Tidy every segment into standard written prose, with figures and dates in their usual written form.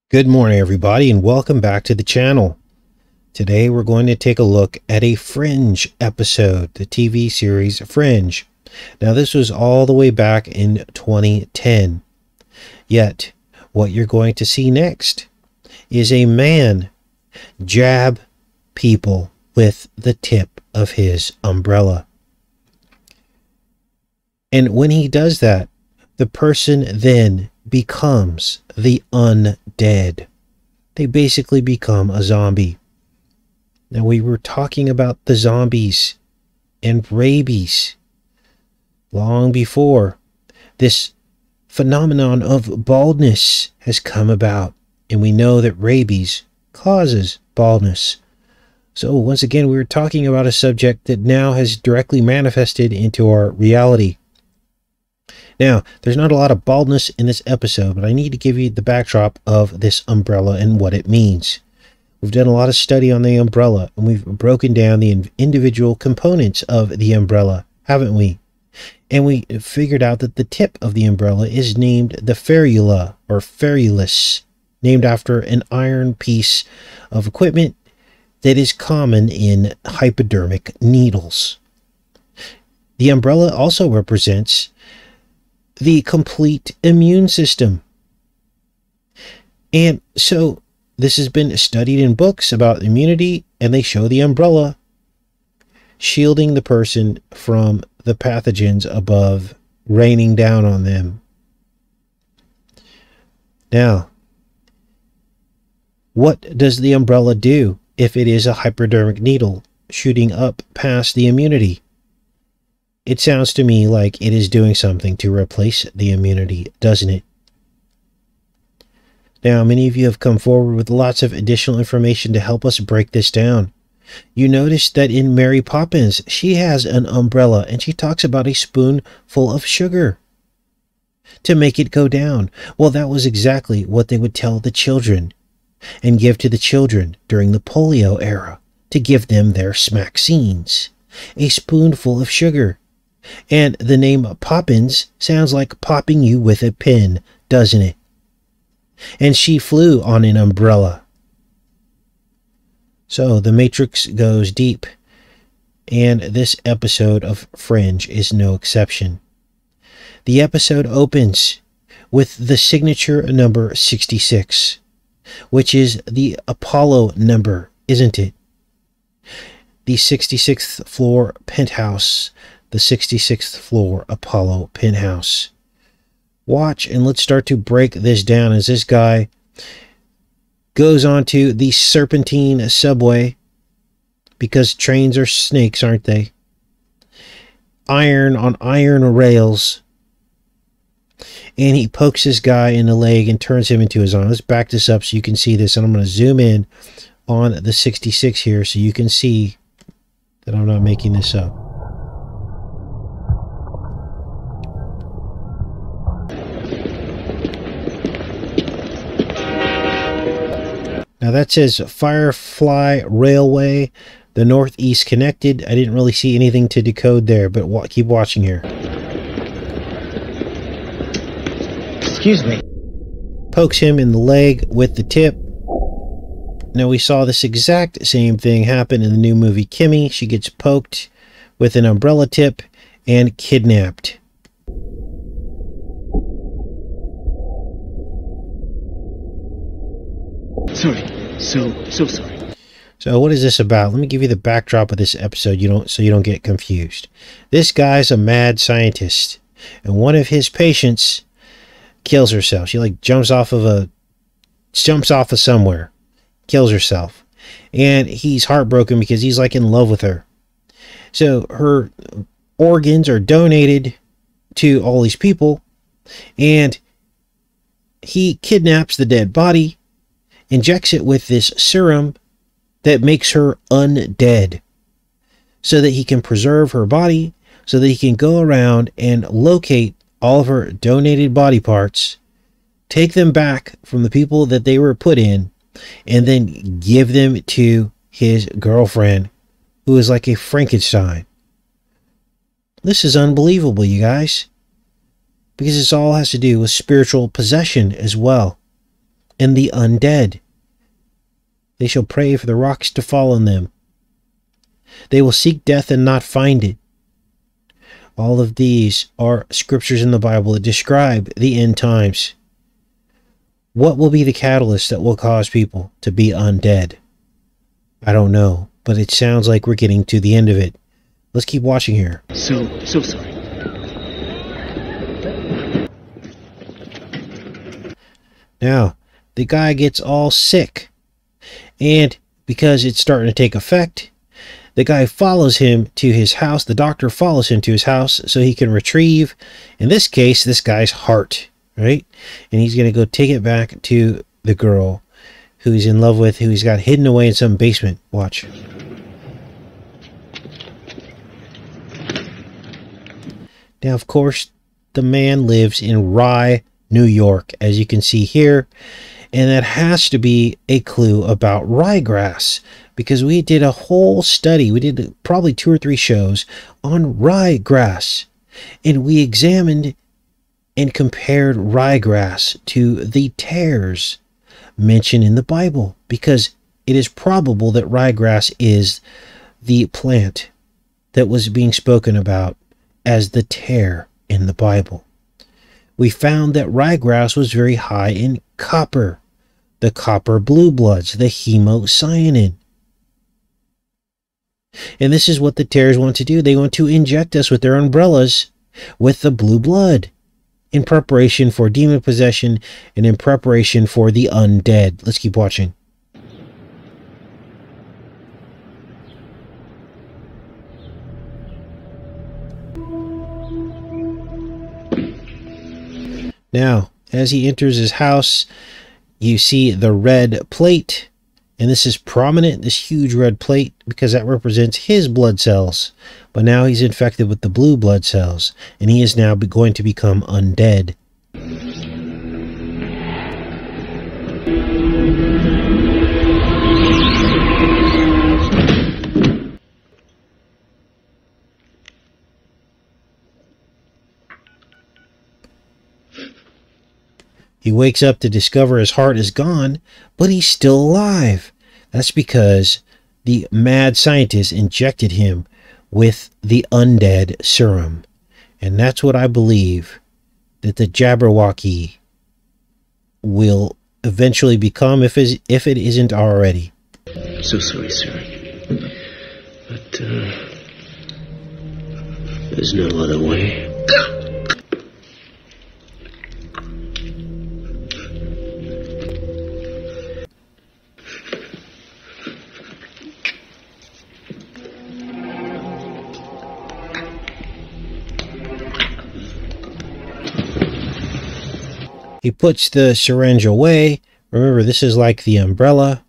Good morning, everybody, and welcome back to the channel. Today we're going to take a look at a Fringe episode, the TV series Fringe. Now this was all the way back in 2010. Yet, what you're going to see next is a man jab people with the tip of his umbrella. And when he does that, the person then becomes the undead. They basically become a zombie. Now, we were talking about the zombies and rabies long before this phenomenon of baldness has come about, and we know that rabies causes baldness. So once again, we were talking about a subject that now has directly manifested into our reality. Now, there's not a lot of baldness in this episode, but I need to give you the backdrop of this umbrella and what it means. We've done a lot of study on the umbrella, and we've broken down the individual components of the umbrella, haven't we? And we figured out that the tip of the umbrella is named the ferula, or ferulus, named after an iron piece of equipment that is common in hypodermic needles. The umbrella also represents the complete immune system. And so this has been studied in books about immunity, and they show the umbrella shielding the person from the pathogens above raining down on them. Now, what does the umbrella do if it is a hypodermic needle shooting up past the immunity? It sounds to me like it is doing something to replace the immunity, doesn't it? Now, many of you have come forward with lots of additional information to help us break this down. You notice that in Mary Poppins, she has an umbrella, and she talks about a spoonful of sugar to make it go down. Well, that was exactly what they would tell the children and give to the children during the polio era to give them their smacks. A spoonful of sugar. And the name Poppins sounds like popping you with a pin, doesn't it? And she flew on an umbrella. So the Matrix goes deep, and this episode of Fringe is no exception. The episode opens with the signature number 66, which is the Apollo number, isn't it? The 66th floor penthouse. The 66th floor Apollo penthouse. Watch, and let's start to break this down as this guy goes onto the serpentine subway, because trains are snakes, aren't they? Iron on iron rails. And he pokes this guy in the leg and turns him into his arm. Let's back this up so you can see this, and I'm going to zoom in on the 66 here so you can see that I'm not making this up. Now that says Firefly Railway, the Northeast connected. I didn't really see anything to decode there, but keep watching here. Excuse me. Pokes him in the leg with the tip. Now we saw this exact same thing happen in the new movie Kimmy. She gets poked with an umbrella tip and kidnapped. Sorry. So sorry. So what is this about? Let me give you the backdrop of this episode so you don't get confused. This guy's a mad scientist, and one of his patients kills herself. She like jumps off of somewhere, kills herself. And he's heartbroken because he's like in love with her. So her organs are donated to all these people, and he kidnaps the dead body, injects it with this serum that makes her undead so that he can preserve her body, so that he can go around and locate all of her donated body parts, take them back from the people that they were put in, and then give them to his girlfriend, who is like a Frankenstein. This is unbelievable, you guys, because this all has to do with spiritual possession as well. and the undead. They shall pray for the rocks to fall on them. They will seek death and not find it. All of these are scriptures in the Bible that describe the end times. What will be the catalyst that will cause people to be undead? I don't know, but it sounds like we're getting to the end of it. Let's keep watching here. So sorry. Now, the guy gets all sick. And because it's starting to take effect, the guy follows him to his house. The doctor follows him to his house so he can retrieve, in this case, this guy's heart, right? And he's going to go take it back to the girl who he's in love with, who he's got hidden away in some basement. Watch. Now, of course, the man lives in Rye, New York, as you can see here. And that has to be a clue about ryegrass, because we did a whole study. We did probably 2 or 3 shows on ryegrass. And we examined and compared ryegrass to the tares mentioned in the Bible, because it is probable that ryegrass is the plant that was being spoken about as the tare in the Bible. We found that ryegrass was very high in copper, the copper blue bloods, the hemocyanin. And this is what the tares want to do. They want to inject us with their umbrellas with the blue blood in preparation for demon possession and in preparation for the undead. Let's keep watching. Now, as he enters his house, you see the red plate, and this is prominent, this huge red plate, because that represents his blood cells. But now he's infected with the blue blood cells, and he is now going to become undead. He wakes up to discover his heart is gone, but he's still alive. That's because the mad scientist injected him with the undead serum. And that's what I believe that the Jabberwocky will eventually become, if it isn't already. So sorry, sir. But, there's no other way. He puts the syringe away. Remember, this is like the umbrella.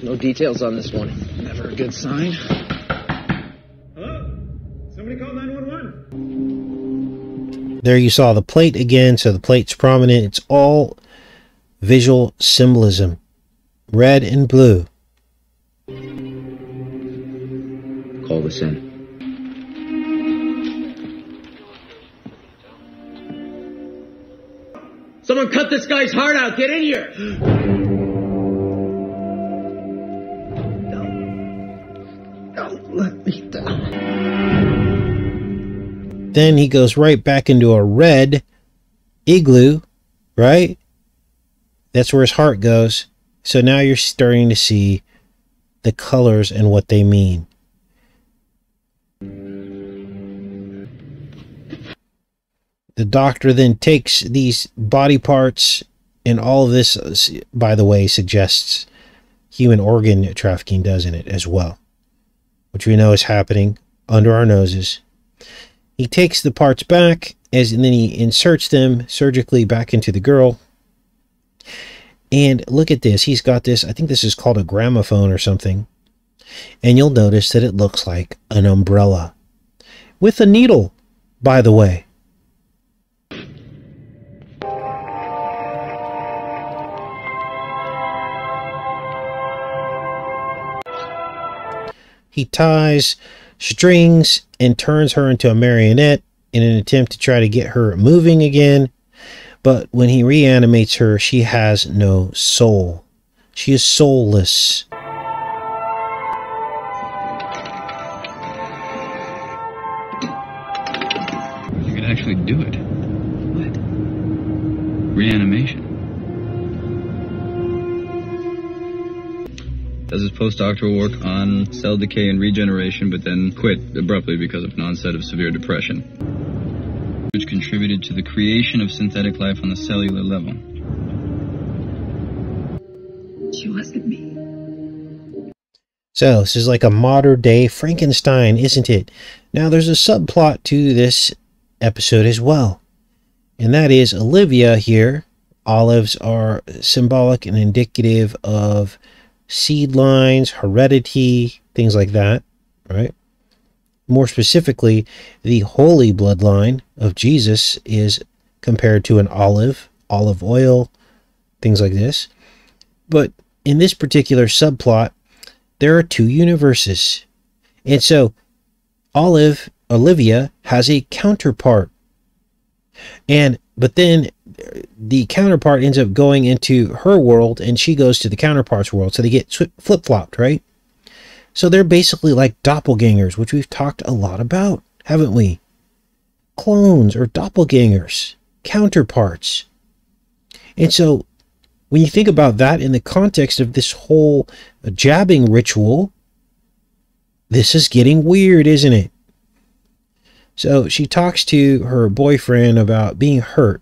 No details on this one. Never a good sign. Hello? Somebody call 911. There you saw the plate again, so the plate's prominent. It's all visual symbolism. Red and blue. Call this in. Someone cut this guy's heart out! Get in here! Don't let me down. Then he goes right back into a red igloo, right? That's where his heart goes. So now you're starting to see the colors and what they mean. The doctor then takes these body parts, and all of this, by the way, suggests human organ trafficking, doesn't it, as well? Which we know is happening under our noses. He takes the parts back, and then he inserts them surgically back into the girl. And look at this. He's got this, I think this is called a gramophone or something. And you'll notice that it looks like an umbrella. With a needle, by the way. He ties strings and turns her into a marionette in an attempt to try to get her moving again. But when he reanimates her, she has no soul. She is soulless. You could actually do it. What? Reanimation. Does his postdoctoral work on cell decay and regeneration, but then quit abruptly because of an onset of severe depression, which contributed to the creation of synthetic life on the cellular level. She wasn't me. So this is like a modern day Frankenstein, isn't it? Now there's a subplot to this episode as well. And that is Olivia here. Olives are symbolic and indicative of seed lines, heredity, things like that, right? More specifically, the holy bloodline of Jesus is compared to an olive oil, things like this. But in this particular subplot, there are two universes. And so Olivia has a counterpart. But then the counterpart ends up going into her world and she goes to the counterpart's world. So they get flip-flopped, right? So they're basically like doppelgangers, which we've talked a lot about, haven't we? Clones or doppelgangers, counterparts. And so when you think about that in the context of this whole jabbing ritual, this is getting weird, isn't it? So she talks to her boyfriend about being hurt,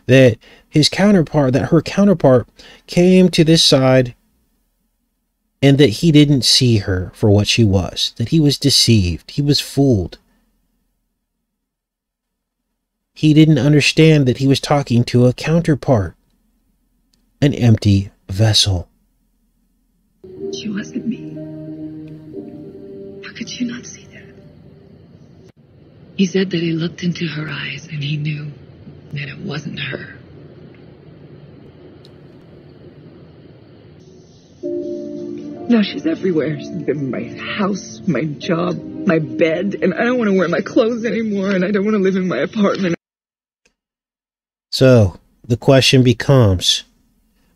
that her counterpart came to this side and that he didn't see her for what she was, that he was deceived, he was fooled. He didn't understand that he was talking to a counterpart, an empty vessel. She wasn't me. How could you not see that? He said that he looked into her eyes and he knew that it wasn't her. Now she's everywhere. She's been in my house, my job, my bed, and I don't want to wear my clothes anymore, and I don't want to live in my apartment. So the question becomes,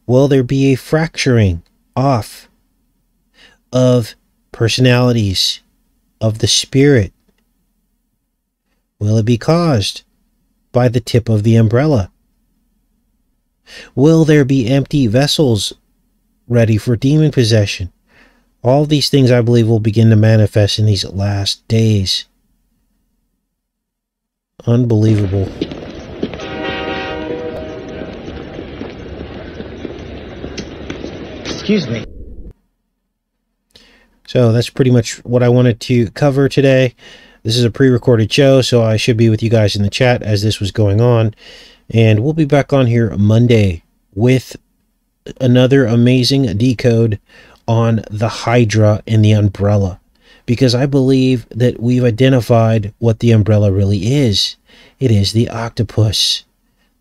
will there be a fracturing off of personalities, of the spirit? Will it be caused by the tip of the umbrella? Will there be empty vessels ready for demon possession? All these things, I believe, will begin to manifest in these last days. Unbelievable. Excuse me. So that's pretty much what I wanted to cover today. This is a pre-recorded show, so I should be with you guys in the chat as this was going on. And we'll be back on here Monday with another amazing decode on the Hydra and the umbrella. Because I believe that we've identified what the umbrella really is. It is the octopus.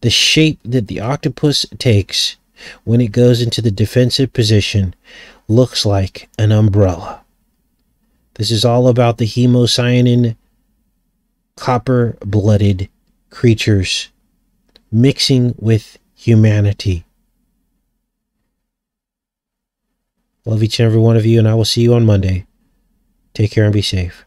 The shape that the octopus takes when it goes into the defensive position looks like an umbrella. This is all about the hemocyanin, copper-blooded creatures mixing with humanity. Love each and every one of you, and I will see you on Monday. Take care and be safe.